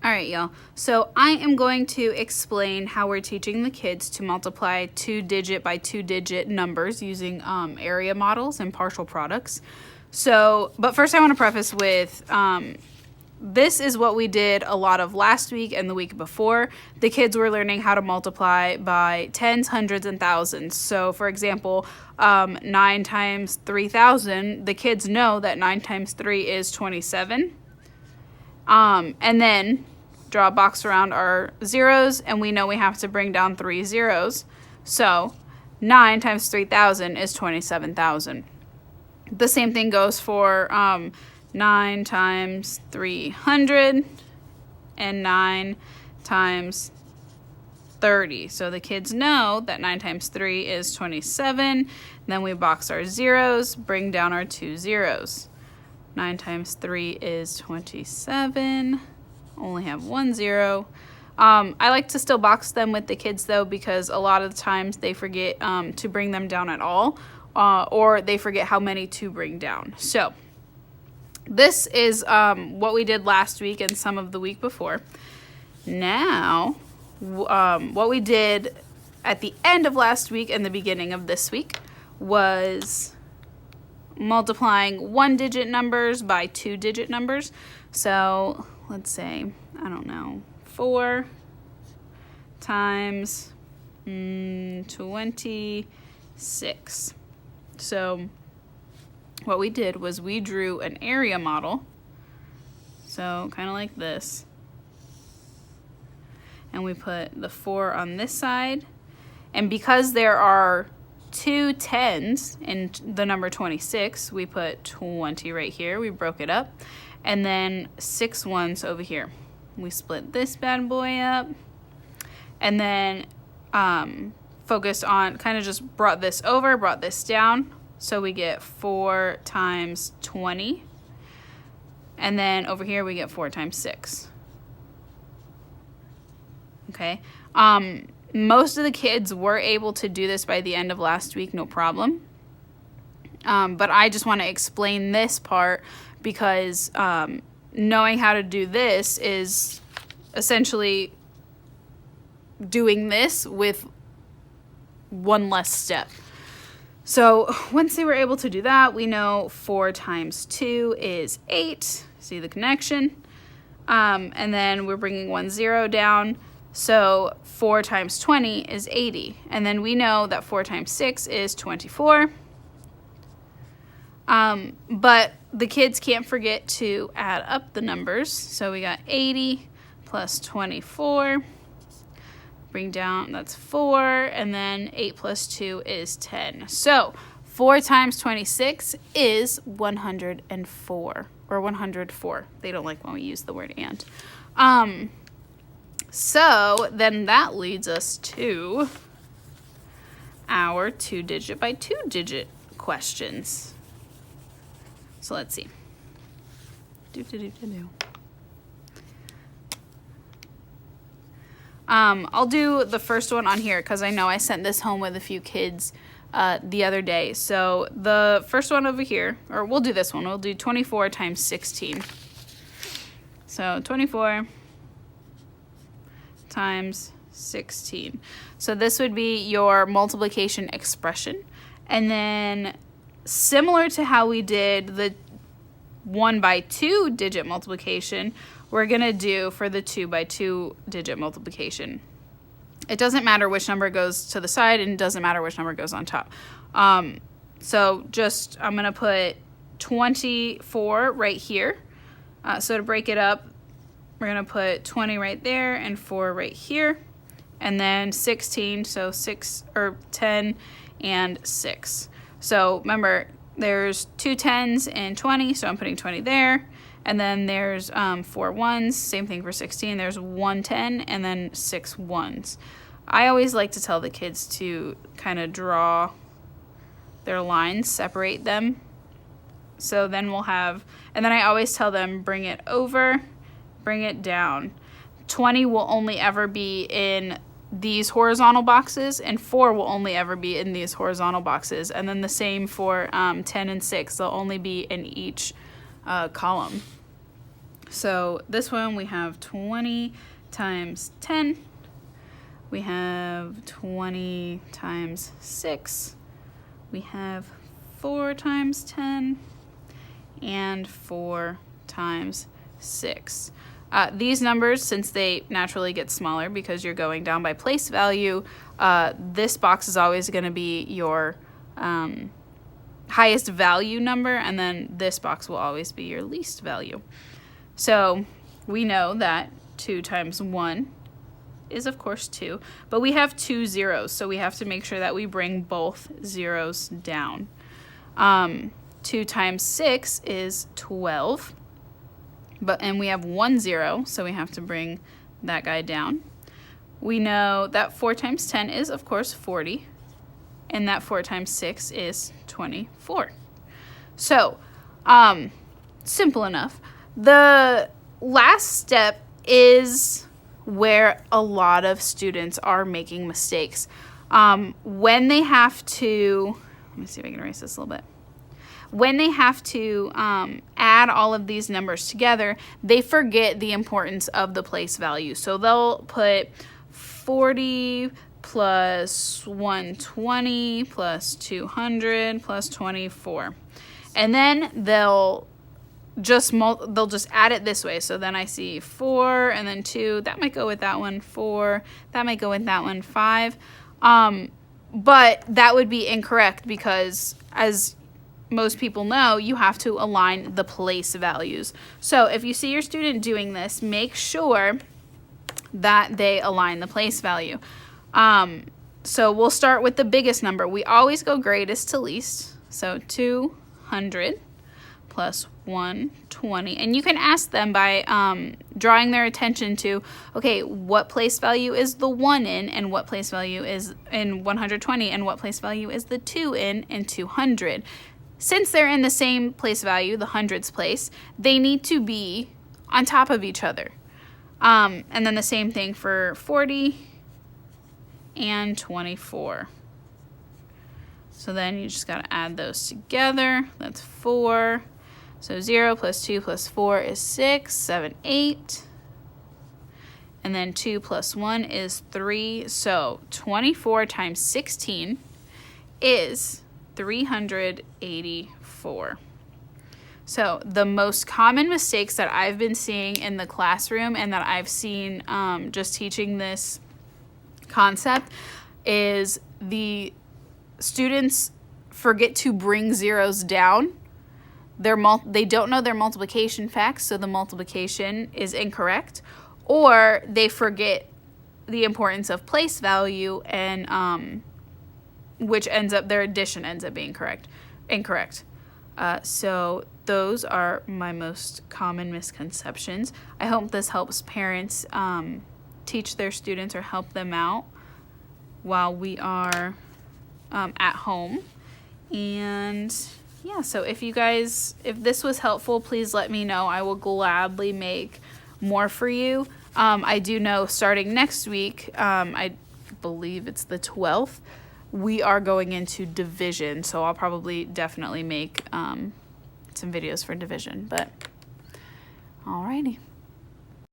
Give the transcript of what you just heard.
All right, y'all. So I am going to explain how we're teaching the kids to multiply 2-digit by 2-digit numbers using area models and partial products. So, but first I want to preface with this is what we did a lot of last week and the week before. The kids were learning how to multiply by tens, hundreds, and thousands. So, for example, 9 times 3,000, the kids know that 9 times 3 is 27. And then draw a box around our zeros, and we know we have to bring down 3 zeros. So 9 times 3,000 is 27,000. The same thing goes for 9 times 300 and 9 times 30. So the kids know that 9 times 3 is 27. Then we box our zeros, bring down our 2 zeros. 9 times 3 is 27. Only have 1 0. I like to still box them with the kids though, because a lot of the times they forget to bring them down at all, or they forget how many to bring down. So this is what we did last week and some of the week before. Now, what we did at the end of last week and the beginning of this week was multiplying 1-digit numbers by 2-digit numbers. So let's say, I don't know, 4 times 26. So what we did was we drew an area model. So kind of like this. And we put the 4 on this side. And because there are 2 tens in the number 26, we put 20 right here. We broke it up. And then 6 ones over here. We split this bad boy up. And then focused on, kind of just brought this over, brought this down. So we get 4 times 20. And then over here we get 4 times 6. Okay. Most of the kids were able to do this by the end of last week, no problem. But I just want to explain this part because knowing how to do this is essentially doing this with one less step. So once they were able to do that, we know 4 times 2 is 8. See the connection? And then we're bringing 1 0 down. So 4 times 20 is 80. And then we know that 4 times 6 is 24. But the kids can't forget to add up the numbers. So we got 80 plus 24. Bring down, that's 4. And then 8 plus 2 is 10. So 4 times 26 is 104. Or 104. They don't like when we use the word and. So then that leads us to our 2-digit by 2-digit questions. So let's see. I'll do the first one on here because I know I sent this home with a few kids the other day. So the first one over here, or we'll do this one. We'll do 24 times 16. So 24 times 16. So this would be your multiplication expression. And then similar to how we did the 1 by 2-digit multiplication, we're going to do for the 2 by 2-digit multiplication. It doesn't matter which number goes to the side, and it doesn't matter which number goes on top. So just, I'm going to put 24 right here. So to break it up, we're going to put 20 right there and 4 right here. And then 16, so 6 or 10 and 6. So remember, there's 2 10s and 20, so I'm putting 20 there. And then there's 4 ones, same thing for 16. There's 1 10 and then 6 ones. I always like to tell the kids to kind of draw their lines, separate them. So then we'll have, and then I always tell them bring it over, bring it down. 20 will only ever be in these horizontal boxes, and 4 will only ever be in these horizontal boxes. And then the same for 10 and 6. They'll only be in each column. So this one we have 20 times 10. We have 20 times 6. We have 4 times 10 and 4 times 6. These numbers, since they naturally get smaller because you're going down by place value, this box is always going to be your highest value number, and then this box will always be your least value. So we know that 2 times 1 is of course 2, but we have 2 zeros, so we have to make sure that we bring both zeros down. 2 times 6 is 12, and we have 1 0, so we have to bring that guy down. We know that 4 times 10 is of course 40, and that 4 times 6 is 24. So, simple enough. The last step is where a lot of students are making mistakes. When they have to, let me see if I can erase this a little bit. When they have to add all of these numbers together, they forget the importance of the place value. So they'll put 40 plus 120 plus 200 plus 24. And then they'll just add it this way. So then I see 4 and then 2. That might go with that one. 4. That might go with that one. 5. But that would be incorrect because, as most people know, you have to align the place values. So if you see your student doing this, make sure that they align the place value. So we'll start with the biggest number. We always go greatest to least. So 200 plus 120. And you can ask them by drawing their attention to, okay, what place value is the 1 in, and what place value is in 120, and what place value is the 2 in 200. Since they're in the same place value, the hundreds place, they need to be on top of each other. And then the same thing for 40 and 24. So then you just got to add those together. That's 4. So 0 plus 2 plus 4 is 6, 7, 8. And then 2 plus 1 is 3. So 24 times 16 is 384. So the most common mistakes that I've been seeing in the classroom and that I've seen just teaching this concept is the students forget to bring zeros down. They don't know their multiplication facts, so the multiplication is incorrect, or they forget the importance of place value, and which ends up, their addition ends up being incorrect. So those are my most common misconceptions. I hope this helps parents teach their students or help them out while we are at home. And yeah, so if this was helpful, please let me know. I will gladly make more for you. I do know starting next week, I believe it's the 12th, we are going into division. So I'll probably definitely make some videos for division. But alrighty.